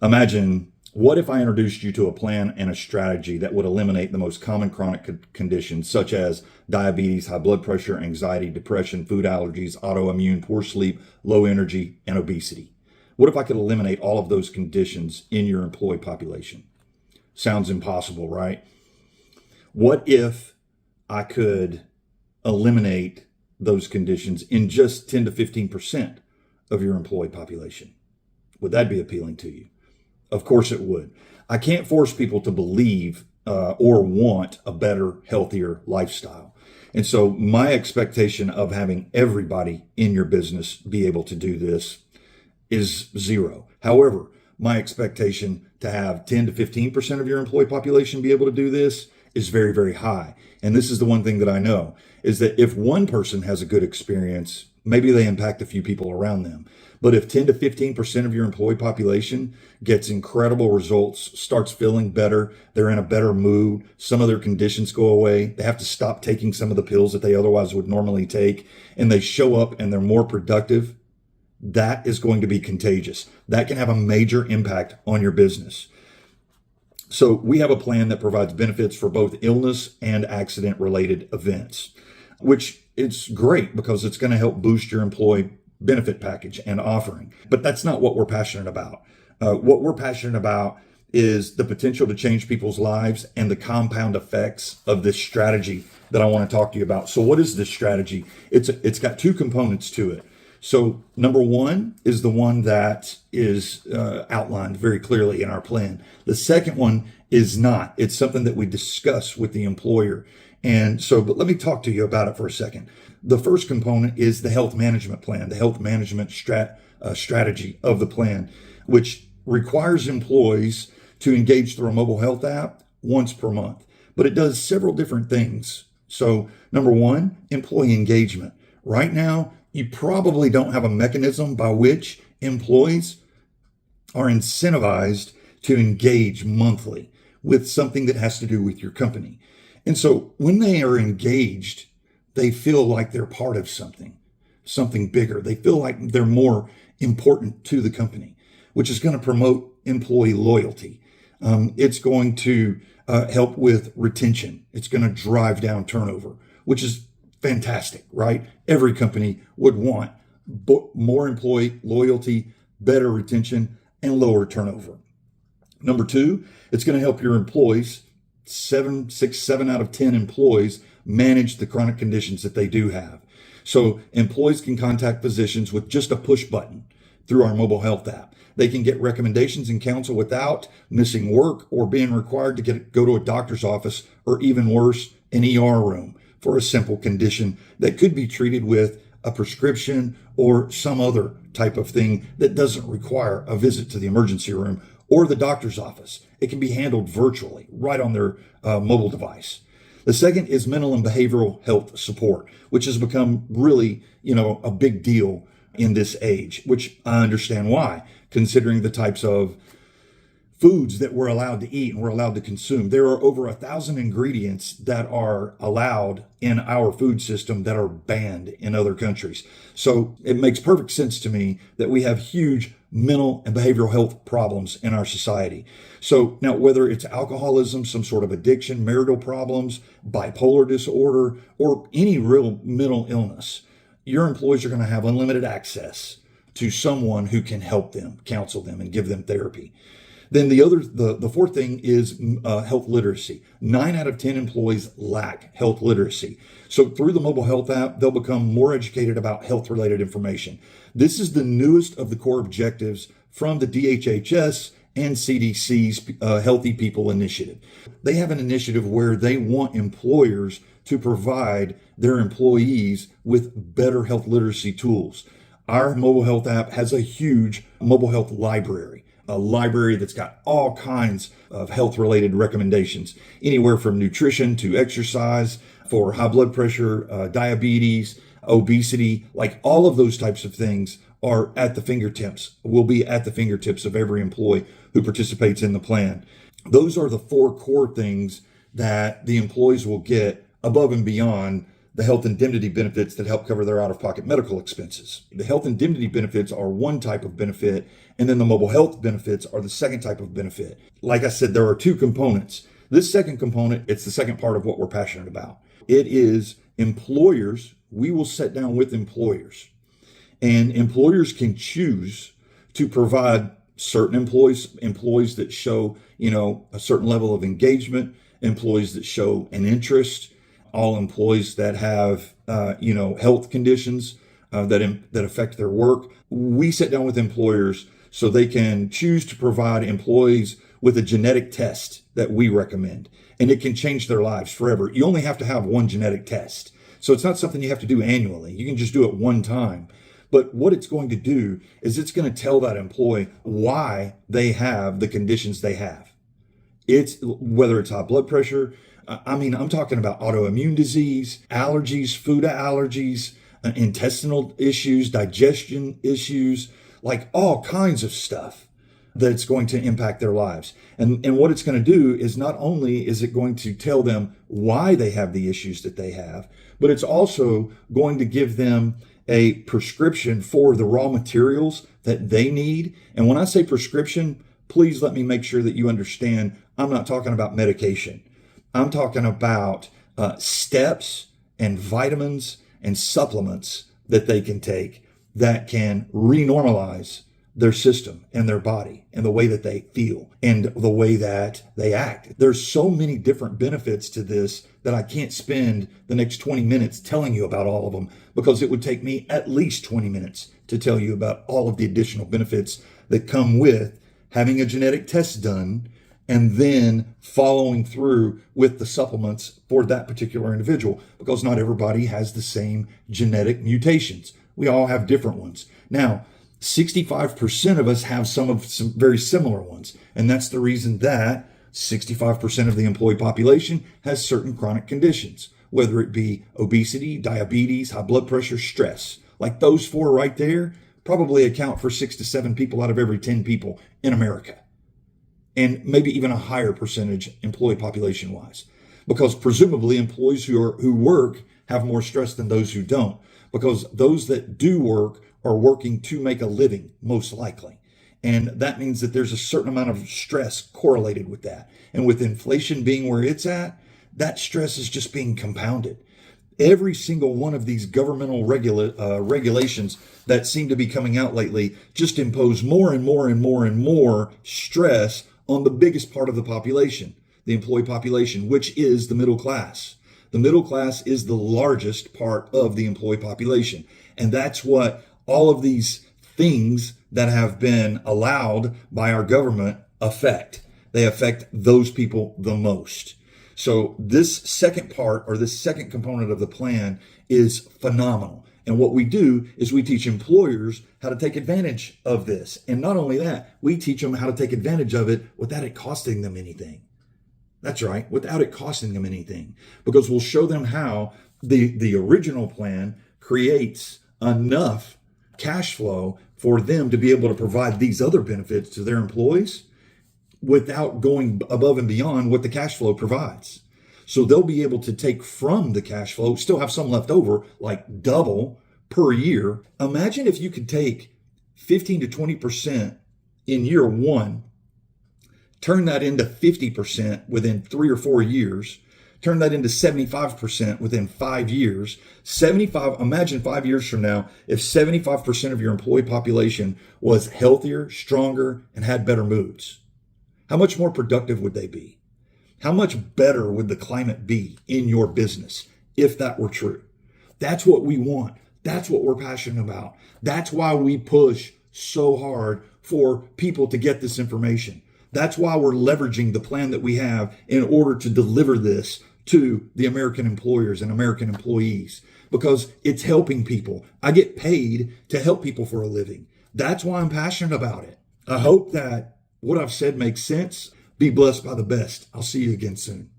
Imagine, what if I introduced you to a plan and a strategy that would eliminate the most common chronic conditions such as diabetes, high blood pressure, anxiety, depression, food allergies, autoimmune, poor sleep, low energy, and obesity? What if I could eliminate all of those conditions in your employee population? Sounds impossible, right? What if I could eliminate those conditions in just 10 to 15% of your employee population? Would that be appealing to you? Of course it would. I can't force people to believe or want a better, healthier lifestyle. And so my expectation of having everybody in your business be able to do this is zero. However, my expectation to have 10 to 15% of your employee population be able to do this is very, very high. And this is the one thing that I know is that if one person has a good experience, maybe they impact a few people around them. But if 10 to 15% of your employee population gets incredible results, starts feeling better, they're in a better mood, some of their conditions go away, they have to stop taking some of the pills that they otherwise would normally take, and they show up and they're more productive, that is going to be contagious. That can have a major impact on your business. So we have a plan that provides benefits for both illness and accident related events, which it's great because it's going to help boost your employee benefit package and offering. But that's not what we're passionate about. What we're passionate about is the potential to change people's lives and the compound effects of this strategy that I want to talk to you about. So what is this strategy? It's got two components to it. So number one is the one that is outlined very clearly in our plan. The second one is not. It's something that we discuss with the employer. And so, but let me talk to you about it for a second. The first component is the health management plan, the health management strategy of the plan, which requires employees to engage through a mobile health app once per month. But it does several different things. So number one, employee engagement. Right now, you probably don't have a mechanism by which employees are incentivized to engage monthly with something that has to do with your company. And so when they are engaged, they feel like they're part of something bigger. They feel like they're more important to the company, which is going to promote employee loyalty. It's going to help with retention. It's going to drive down turnover, which is fantastic, right? Every company would want more employee loyalty, better retention, and lower turnover. Number two, it's going to help your employees, 7 out of 10 employees, manage the chronic conditions that they do have. So employees can contact physicians with just a push button through our mobile health app. They can get recommendations and counsel without missing work or being required to go to a doctor's office or even worse, an ER room for a simple condition that could be treated with a prescription or some other type of thing that doesn't require a visit to the emergency room or the doctor's office. It can be handled virtually right on their mobile device. The second is mental and behavioral health support, which has become really, a big deal in this age, which I understand why, considering the types of foods that we're allowed to eat and we're allowed to consume. There are over 1,000 ingredients that are allowed in our food system that are banned in other countries. So it makes perfect sense to me that we have huge mental and behavioral health problems in our society. So now, whether it's alcoholism, some sort of addiction, marital problems, bipolar disorder, or any real mental illness, your employees are going to have unlimited access to someone who can help them, counsel them, and give them therapy. Then the fourth thing is health literacy. 9 out of 10 employees lack health literacy. So through the mobile health app, they'll become more educated about health-related information. This is the newest of the core objectives from the DHHS and CDC's Healthy People Initiative. They have an initiative where they want employers to provide their employees with better health literacy tools. Our mobile health app has a huge mobile health library, a library that's got all kinds of health-related recommendations, anywhere from nutrition to exercise for high blood pressure, diabetes, obesity, like all of those types of things are at the fingertips, will be at the fingertips of every employee who participates in the plan. Those are the 4 core things that the employees will get above and beyond the health indemnity benefits that help cover their out-of-pocket medical expenses. The health indemnity benefits are one type of benefit, and then the mobile health benefits are the second type of benefit. Like I said, there are two components. This second component, it's the second part of what we're passionate about. It is employers. We will sit down with employers, and employers can choose to provide certain employees that show, a certain level of engagement, employees that show an interest, all employees that have, health conditions that affect their work. We sit down with employers so they can choose to provide employees with a genetic test that we recommend, and it can change their lives forever. You only have to have one genetic test. So it's not something you have to do annually. You can just do it one time. But what it's going to do is it's going to tell that employee why they have the conditions they have. It's whether it's high blood pressure. I'm talking about autoimmune disease, allergies, food allergies, intestinal issues, digestion issues, like all kinds of stuff that's going to impact their lives. And what it's going to do is not only is it going to tell them why they have the issues that they have, but it's also going to give them a prescription for the raw materials that they need. And when I say prescription, please let me make sure that you understand I'm not talking about medication. I'm talking about steps and vitamins and supplements that they can take that can renormalize their system and their body and the way that they feel and the way that they act. There's so many different benefits to this that I can't spend the next 20 minutes telling you about all of them, because it would take me at least 20 minutes to tell you about all of the additional benefits that come with having a genetic test done and then following through with the supplements for that particular individual, because not everybody has the same genetic mutations. We all have different ones. Now, 65% of us have some very similar ones. And that's the reason that 65% of the employee population has certain chronic conditions, whether it be obesity, diabetes, high blood pressure, stress. Like those four right there probably account for 6 to 7 people out of every 10 people in America. And maybe even a higher percentage employee population wise, because presumably employees who work have more stress than those who don't, because those that do work are working to make a living, most likely. And that means that there's a certain amount of stress correlated with that. And with inflation being where it's at, that stress is just being compounded. Every single one of these governmental regulations that seem to be coming out lately just impose more and more and more and more stress on the biggest part of the population, the employee population, which is the middle class. The middle class is the largest part of the employee population. And that's what all of these things that have been allowed by our government affect. They affect those people the most. So this second part, or this second component of the plan, is phenomenal. And what we do is we teach employers how to take advantage of this. And not only that, we teach them how to take advantage of it without it costing them anything. That's right, without it costing them anything. Because we'll show them how the original plan creates enough cash flow for them to be able to provide these other benefits to their employees without going above and beyond what the cash flow provides. So they'll be able to take from the cash flow, still have some left over, like double per year. Imagine if you could take 15 to 20% in year one, turn that into 50% within 3 or 4 years, turn that into 75% within 5 years. Imagine 5 years from now, if 75% of your employee population was healthier, stronger, and had better moods. How much more productive would they be? How much better would the climate be in your business if that were true? That's what we want. That's what we're passionate about. That's why we push so hard for people to get this information. That's why we're leveraging the plan that we have in order to deliver this to the American employers and American employees, because it's helping people. I get paid to help people for a living. That's why I'm passionate about it. I hope that what I've said makes sense. Be blessed by the best. I'll see you again soon.